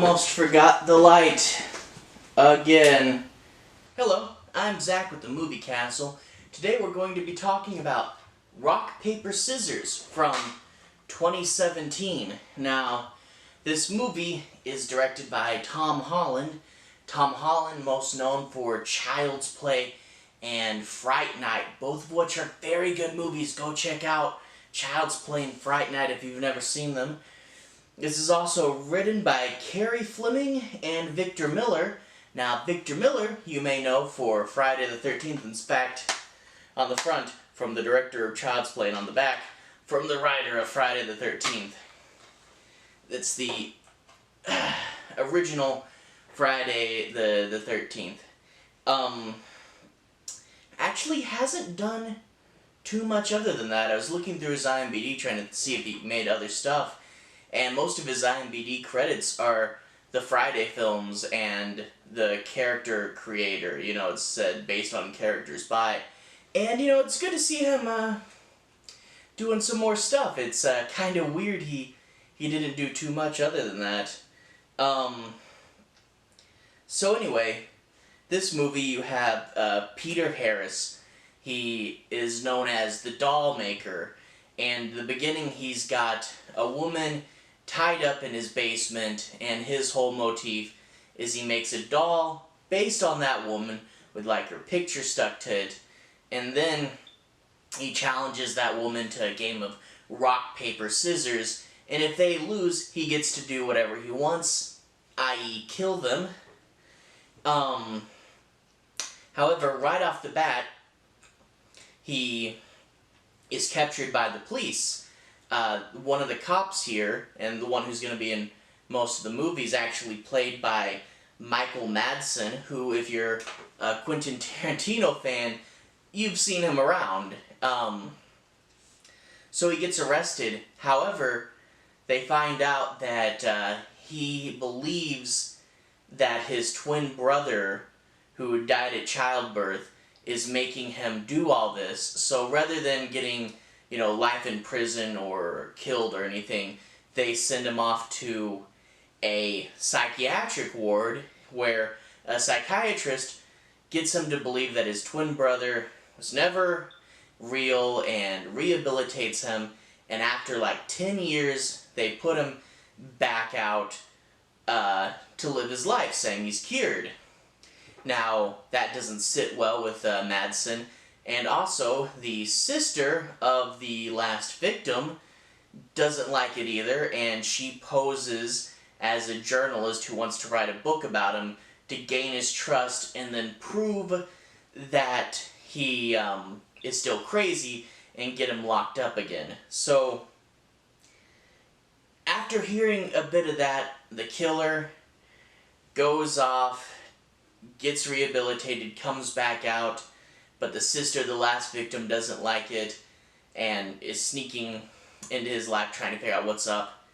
almost forgot the light. Again. Hello, I'm Zach with the Movie Castle. Today we're going to be talking about Rock, Paper, Scissors from 2017. Now, this movie is directed by Tom Holland. Tom Holland, most known for Child's Play and Fright Night, both of which are very good movies. Go check out Child's Play and Fright Night if you've never seen them. This is also written by Carrie Fleming and Victor Miller. Now, Victor Miller, you may know for Friday the 13th, in fact, on the front, from the director of Child's Play, and on the back, from the writer of Friday the 13th. It's the original Friday the 13th. Actually hasn't done too much other than that. I was looking through his IMDb trying to see if he made other stuff. And most of his IMDb credits are the Friday films and the character creator. You know, it's said based on characters by. And, you know, it's good to see him doing some more stuff. It's kind of weird he didn't do too much other than that. So anyway, this movie you have Peter Harris. He is known as the doll maker. And in the beginning he's got a woman tied up in his basement, and his whole motif is he makes a doll based on that woman with like her picture stuck to it, and then he challenges that woman to a game of rock, paper, scissors, and if they lose, he gets to do whatever he wants, i.e. kill them. However, right off the bat, he is captured by the police. One of the cops here, and the one who's going to be in most of the movies, actually played by Michael Madsen, who, if you're a Quentin Tarantino fan, you've seen him around. So he gets arrested. However, they find out that he believes that his twin brother, who died at childbirth, is making him do all this. So rather than getting, you know, life in prison or killed or anything, they send him off to a psychiatric ward where a psychiatrist gets him to believe that his twin brother was never real and rehabilitates him, and after like 10 years they put him back out to live his life, saying he's cured. Now, that doesn't sit well with Madsen. And also, the sister of the last victim doesn't like it either, and she poses as a journalist who wants to write a book about him to gain his trust and then prove that he is still crazy and get him locked up again. So, after hearing a bit of that, the killer goes off, gets rehabilitated, comes back out, but the sister, the last victim, doesn't like it and is sneaking into his life trying to figure out what's up.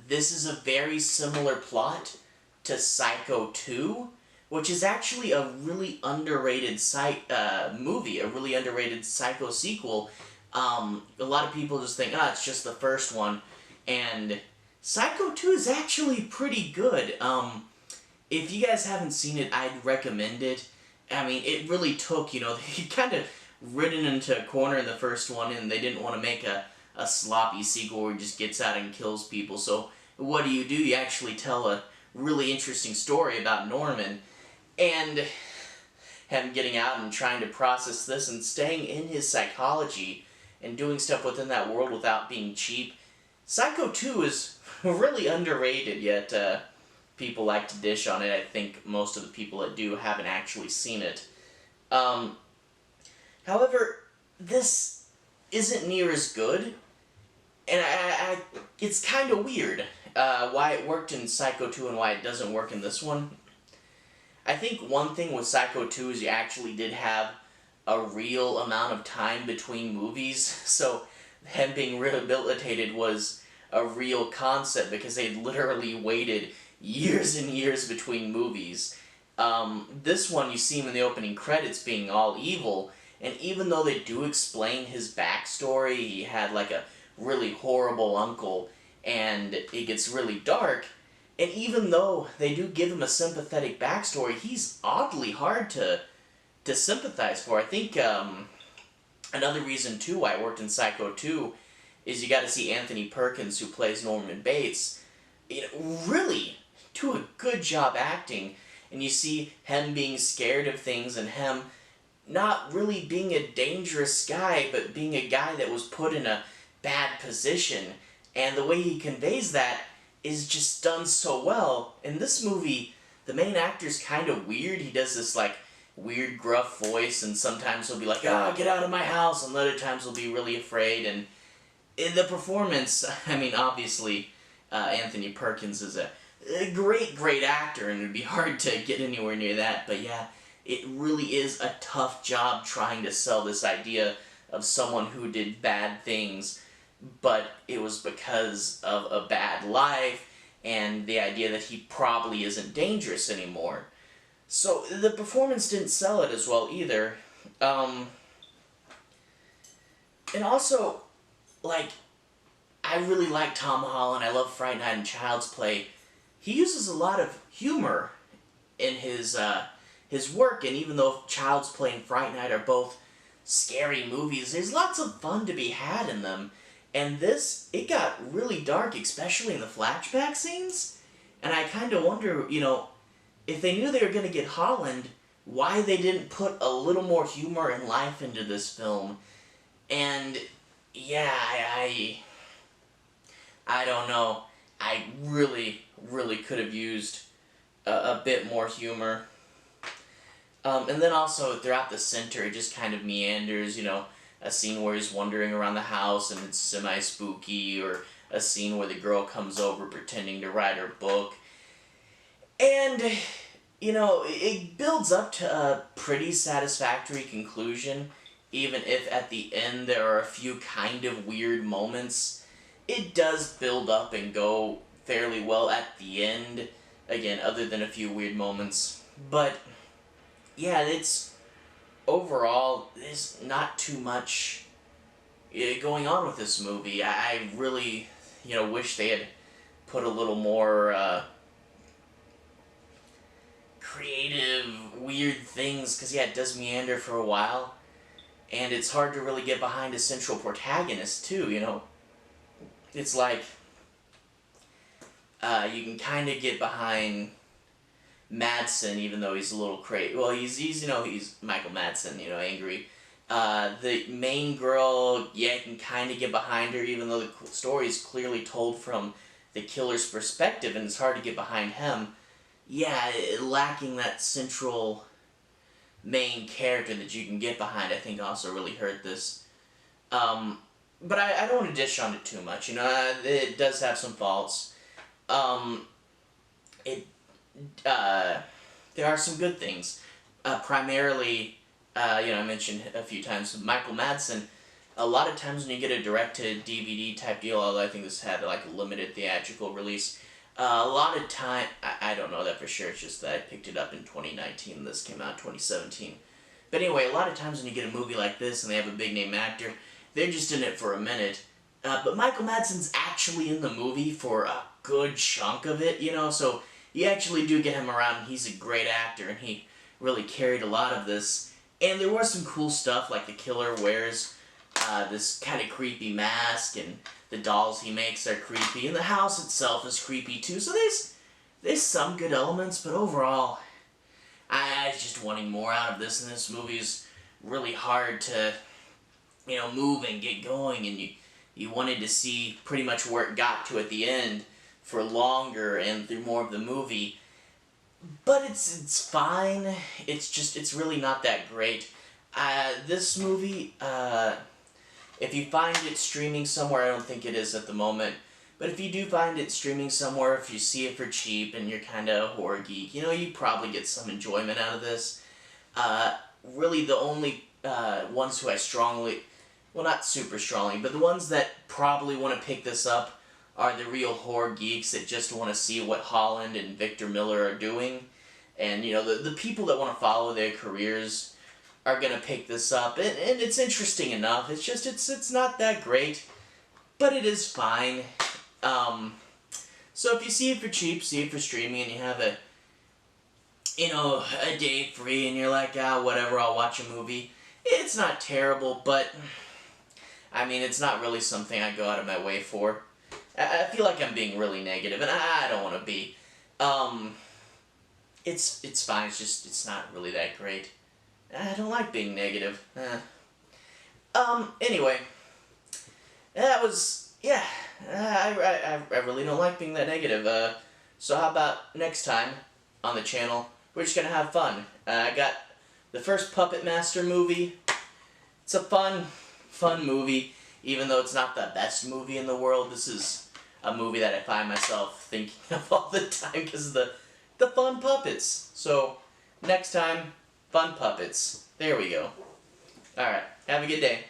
This is a very similar plot to Psycho 2, which is actually a really underrated movie, a really underrated Psycho sequel. A lot of people just think, it's just the first one. And Psycho 2 is actually pretty good. If you guys haven't seen it, I'd recommend it. I mean, it really took, you know, they kind of ridden into a corner in the first one, and they didn't want to make a sloppy sequel where he just gets out and kills people. So what do? You actually tell a really interesting story about Norman, and him getting out and trying to process this and staying in his psychology and doing stuff within that world without being cheap. Psycho 2 is really underrated, yet people like to dish on it. I think most of the people that do haven't actually seen it. However, this isn't near as good, and it's kind of weird why it worked in Psycho 2 and why it doesn't work in this one. I think one thing with Psycho 2 is you actually did have a real amount of time between movies, so him being rehabilitated was a real concept because they'd literally waited years and years between movies. This one, you see him in the opening credits being all evil, and even though they do explain his backstory, he had like a really horrible uncle, and it gets really dark, And even though they do give him a sympathetic backstory, he's oddly hard to sympathize for. I think another reason too why I worked in Psycho 2 is you got to see Anthony Perkins, who plays Norman Bates, really do a good job acting, and you see him being scared of things and him not really being a dangerous guy, but being a guy that was put in a bad position, and the way he conveys that is just done so well. In this movie, the main actor's kind of weird. He does this like weird gruff voice, and sometimes he'll be like, "Ah, get out of my house," and other times he'll be really afraid. And in the performance, I mean, obviously, Anthony Perkins is a great actor, and it'd be hard to get anywhere near that. But yeah, it really is a tough job trying to sell this idea of someone who did bad things, but it was because of a bad life and the idea that he probably isn't dangerous anymore. So the performance didn't sell it as well either. And also, like, I really like Tom Holland. I love Fright Night and Child's Play. He uses a lot of humor in his work, and even though Child's Play and Fright Night are both scary movies, there's lots of fun to be had in them. And this, it got really dark, especially in the flashback scenes. And I kind of wonder, if they knew they were going to get Holland, why they didn't put a little more humor and life into this film. And yeah, I don't know. I really could have used a bit more humor. And then also throughout the center, it just kind of meanders, a scene where he's wandering around the house and it's semi-spooky, or a scene where the girl comes over pretending to write her book. And, it builds up to a pretty satisfactory conclusion, even if at the end there are a few kind of weird moments. It does build up and go fairly well at the end, again, other than a few weird moments. But, yeah, overall, there's not too much going on with this movie. I really, wish they had put a little more creative, weird things, because, yeah, it does meander for a while, and it's hard to really get behind a central protagonist, too, It's like, you can kind of get behind Madsen, even though he's a little crazy. Well, he's Michael Madsen, angry. The main girl, yeah, you can kind of get behind her, even though the story is clearly told from the killer's perspective, and it's hard to get behind him. Yeah, lacking that central main character that you can get behind, I think also really hurt this. But I don't want to dish on it too much, it does have some faults. There are some good things. Primarily, I mentioned a few times, Michael Madsen. A lot of times when you get a direct-to-DVD type deal, although I think this had like a limited theatrical release, a lot of time, I don't know that for sure, it's just that I picked it up in 2019 and this came out in 2017. But anyway, a lot of times when you get a movie like this and they have a big-name actor, they're just in it for a minute. But Michael Madsen's actually in the movie for a good chunk of it, so you actually do get him around, and he's a great actor, and he really carried a lot of this. And there was some cool stuff, like the killer wears this kind of creepy mask, and the dolls he makes are creepy, and the house itself is creepy too. So there's some good elements, but overall, I was just wanting more out of this, and this movie is really hard to, move and get going, and you wanted to see pretty much where it got to at the end for longer and through more of the movie. But it's fine. It's really not that great. This movie, if you find it streaming somewhere, I don't think it is at the moment, but if you do find it streaming somewhere, if you see it for cheap and you're kind of a horror geek, you probably get some enjoyment out of this. Really the only ones who I strongly, well, not super strongly, but the ones that probably want to pick this up are the real horror geeks that just want to see what Holland and Victor Miller are doing. And, the people that want to follow their careers are going to pick this up. And it's interesting enough. It's just, it's not that great, but it is fine. So if you see it for cheap, see it for streaming, and you have a day free, and you're like, whatever, I'll watch a movie. It's not terrible, but I mean, it's not really something I go out of my way for. I feel like I'm being really negative, and I don't want to be. It's fine. It's not really that great. I don't like being negative. Anyway, that was, yeah. I really don't like being that negative. So how about next time on the channel, we're just gonna have fun. I got the first Puppet Master movie. It's a fun movie, even though it's not the best movie in the world. This is a movie that I find myself thinking of all the time because of the fun puppets. So, next time, fun puppets. There we go. Alright, have a good day.